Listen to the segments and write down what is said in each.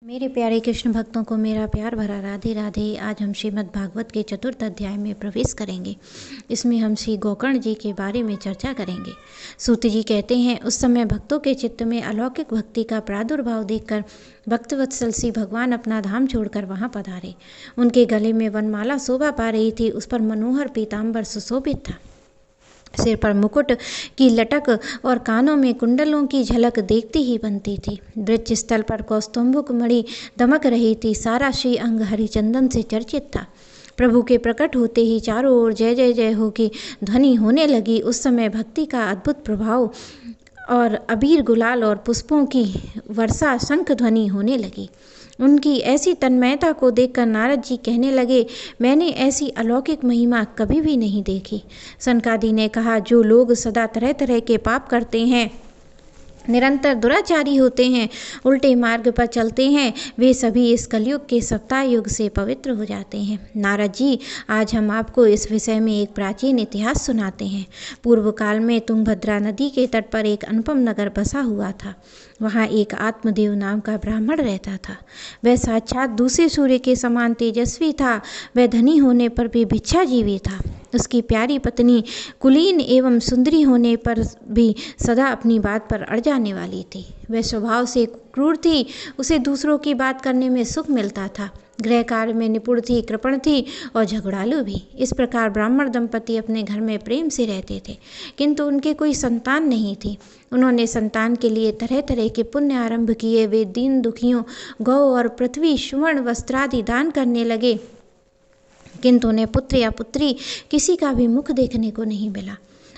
मेरे प्यारे कृष्ण भक्तों को मेरा प्यार भरा राधे राधे। आज हम श्रीमद् भागवत के चतुर्थ अध्याय में प्रवेश करेंगे। इसमें हम श्री गोकर्ण जी के बारे में चर्चा करेंगे। सूत जी कहते हैं, उस समय भक्तों के चित्त में अलौकिक भक्ति का प्रादुर्भाव देखकर भक्तवत्सल श्री भगवान अपना धाम छोड़कर वहाँ पधारे। उनके गले में वनमाला शोभा पा रही थी, उस पर मनोहर पीताम्बर सुशोभित था। सिर पर मुकुट की लटक और कानों में कुंडलों की झलक देखती ही बनती थी। वृक्ष स्थल पर कौस्तुंभुक मणि दमक रही थी। सारा श्री अंग हरिचंदन से चर्चित था। प्रभु के प्रकट होते ही चारों ओर जय जय जय हो की ध्वनि होने लगी। उस समय भक्ति का अद्भुत प्रभाव और अबीर गुलाल और पुष्पों की वर्षा शंख ध्वनि होने लगी। उनकी ऐसी तन्मयता को देखकर नारद जी कहने लगे, मैंने ऐसी अलौकिक महिमा कभी भी नहीं देखी। सनकादि ने कहा, जो लोग सदा तरह तरह के पाप करते हैं, निरंतर दुराचारी होते हैं, उल्टे मार्ग पर चलते हैं, वे सभी इस कलयुग के सप्ताह युग से पवित्र हो जाते हैं। नारद जी, आज हम आपको इस विषय में एक प्राचीन इतिहास सुनाते हैं। पूर्व काल में तुंगभद्रा नदी के तट पर एक अनुपम नगर बसा हुआ था। वहाँ एक आत्मदेव नाम का ब्राह्मण रहता था। वह साक्षात दूसरे सूर्य के समान तेजस्वी था। वह धनी होने पर भी भिक्षाजीवी था। उसकी प्यारी पत्नी कुलीन एवं सुंदरी होने पर भी सदा अपनी बात पर अड़ जाने वाली थी। वह स्वभाव से क्रूर थी। उसे दूसरों की बात करने में सुख मिलता था। गृह कार्य में निपुण थी, कृपण थी और झगड़ालू भी। इस प्रकार ब्राह्मण दंपति अपने घर में प्रेम से रहते थे, किंतु उनके कोई संतान नहीं थी। उन्होंने संतान के लिए तरह तरह के पुण्य आरंभ किए। वे दीन दुखियों, गौ और पृथ्वी, सुवर्ण वस्त्रादि दान करने लगे, किंतु उन्हें पुत्र या पुत्री किसी का भी मुख देखने को नहीं मिला।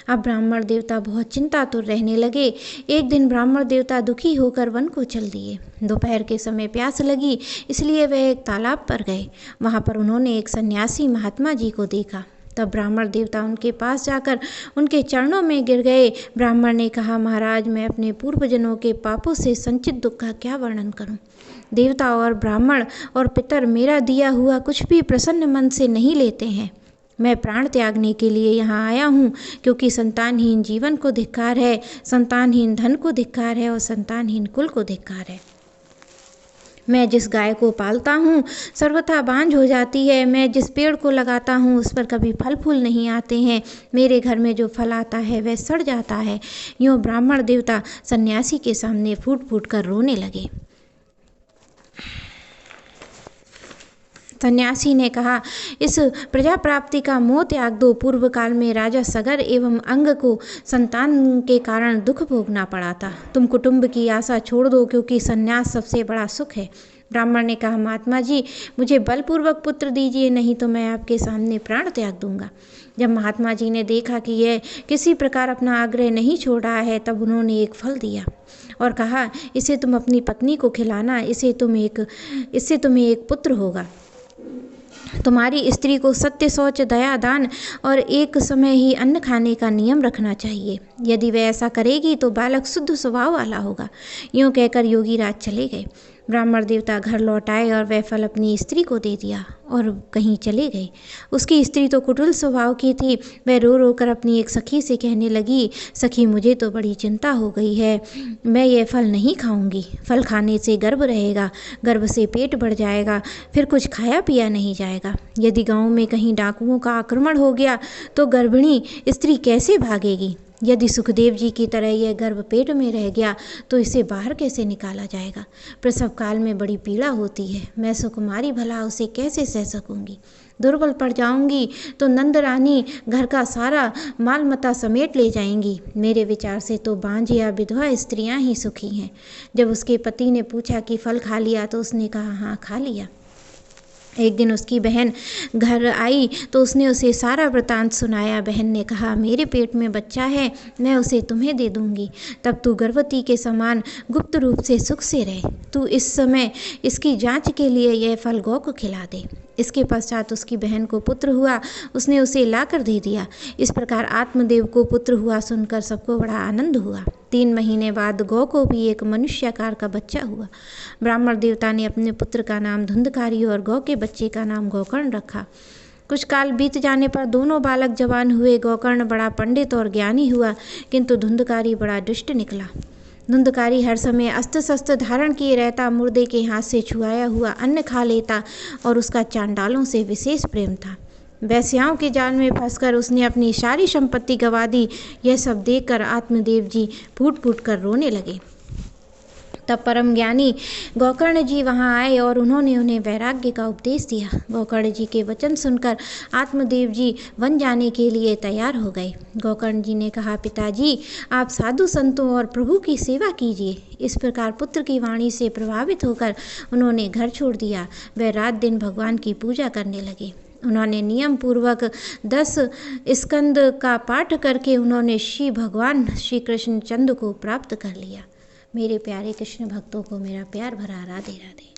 अब ब्राह्मण देवता बहुत चिंतातुर रहने लगे। एक दिन ब्राह्मण देवता दुखी होकर वन को चल दिए। दोपहर के समय प्यास लगी, इसलिए वह एक तालाब पर गए। वहाँ पर उन्होंने एक सन्यासी महात्मा जी को देखा। तब ब्राह्मण देवता उनके पास जाकर उनके चरणों में गिर गए। ब्राह्मण ने कहा, महाराज, मैं अपने पूर्वजनों के पापों से संचित दुख का क्या वर्णन करूं। देवता और ब्राह्मण और पितर मेरा दिया हुआ कुछ भी प्रसन्न मन से नहीं लेते हैं। मैं प्राण त्यागने के लिए यहाँ आया हूँ, क्योंकि संतानहीन जीवन को धिक्कार है, संतानहीन धन को धिक्कार है और संतानहीन कुल को धिक्कार है। मैं जिस गाय को पालता हूँ सर्वथा बांझ हो जाती है। मैं जिस पेड़ को लगाता हूँ उस पर कभी फल फूल नहीं आते हैं। मेरे घर में जो फल आता है वह सड़ जाता है। यूँ ब्राह्मण देवता सन्यासी के सामने फूट फूट कर रोने लगे। सन्यासी ने कहा, इस प्रजा प्राप्ति का मोह त्याग दो। पूर्व काल में राजा सगर एवं अंग को संतान के कारण दुख भोगना पड़ा था। तुम कुटुंब की आशा छोड़ दो, क्योंकि संन्यास सबसे बड़ा सुख है। ब्राह्मण ने कहा, महात्मा जी, मुझे बलपूर्वक पुत्र दीजिए, नहीं तो मैं आपके सामने प्राण त्याग दूंगा। जब महात्मा जी ने देखा कि यह किसी प्रकार अपना आग्रह नहीं छोड़ रहा है, तब उन्होंने एक फल दिया और कहा, इसे तुम अपनी पत्नी को खिलाना, इससे तुम्हें एक पुत्र होगा। तुम्हारी स्त्री को सत्य, शौच, दया, दान और एक समय ही अन्न खाने का नियम रखना चाहिए। यदि वह ऐसा करेगी तो बालक शुद्ध स्वभाव वाला होगा। यूँ कहकर योगी राज चले गए। ब्राह्मण देवता घर लौट आए और वह फल अपनी स्त्री को दे दिया और कहीं चले गए। उसकी स्त्री तो कुटिल स्वभाव की थी। वह रो रो कर अपनी एक सखी से कहने लगी, सखी, मुझे तो बड़ी चिंता हो गई है। मैं ये फल नहीं खाऊंगी। फल खाने से गर्भ रहेगा, गर्भ से पेट बढ़ जाएगा, फिर कुछ खाया पिया नहीं जाएगा। यदि गाँव में कहीं डाकुओं का आक्रमण हो गया तो गर्भिणी स्त्री कैसे भागेगी। यदि सुखदेव जी की तरह यह गर्भ पेट में रह गया तो इसे बाहर कैसे निकाला जाएगा। प्रसव काल में बड़ी पीड़ा होती है। मैं सुकुमारी भला उसे कैसे सह सकूंगी। दुर्बल पड़ जाऊंगी तो नंद रानी घर का सारा माल मता समेट ले जाएंगी। मेरे विचार से तो बांझ या विधवा स्त्रियां ही सुखी हैं। जब उसके पति ने पूछा कि फल खा लिया तो उसने कहा, हाँ, खा लिया। एक दिन उसकी बहन घर आई तो उसने उसे सारा वृतांत सुनाया। बहन ने कहा, मेरे पेट में बच्चा है, मैं उसे तुम्हें दे दूंगी। तब तू गर्भवती के समान गुप्त रूप से सुख से रहे। तू इस समय इसकी जांच के लिए यह फल गौ को खिला दे। इसके पश्चात उसकी बहन को पुत्र हुआ। उसने उसे लाकर दे दिया। इस प्रकार आत्मदेव को पुत्र हुआ सुनकर सबको बड़ा आनंद हुआ। 3 महीने बाद गौ को भी एक मनुष्याकार का बच्चा हुआ। ब्राह्मण देवता ने अपने पुत्र का नाम धुंधकारी और गौ के बच्चे का नाम गोकर्ण रखा। कुछ काल बीत जाने पर दोनों बालक जवान हुए। गोकर्ण बड़ा पंडित और ज्ञानी हुआ, किंतु धुंधकारी बड़ा दुष्ट निकला। धुंधकारी हर समय अस्त्र शस्त्र धारण किए रहता, मुर्दे के हाथ से छुआया हुआ अन्न खा लेता और उसका चांडालों से विशेष प्रेम था। वैश्याओं के जाल में फंसकर उसने अपनी सारी संपत्ति गंवा दी। यह सब देखकर आत्मदेव जी फूट फूट कर रोने लगे। तब परम ज्ञानी गोकर्ण जी वहाँ आए और उन्होंने उन्हें वैराग्य का उपदेश दिया। गोकर्ण जी के वचन सुनकर आत्मदेव जी वन जाने के लिए तैयार हो गए। गोकर्ण जी ने कहा, पिताजी आप साधु संतों और प्रभु की सेवा कीजिए। इस प्रकार पुत्र की वाणी से प्रभावित होकर उन्होंने घर छोड़ दिया। वे रात दिन भगवान की पूजा करने लगे। उन्होंने नियम पूर्वक 10 स्कंद का पाठ करके उन्होंने भगवान श्री कृष्ण चंद्र को प्राप्त कर लिया। मेरे प्यारे कृष्ण भक्तों को मेरा प्यार भरा राधे राधे।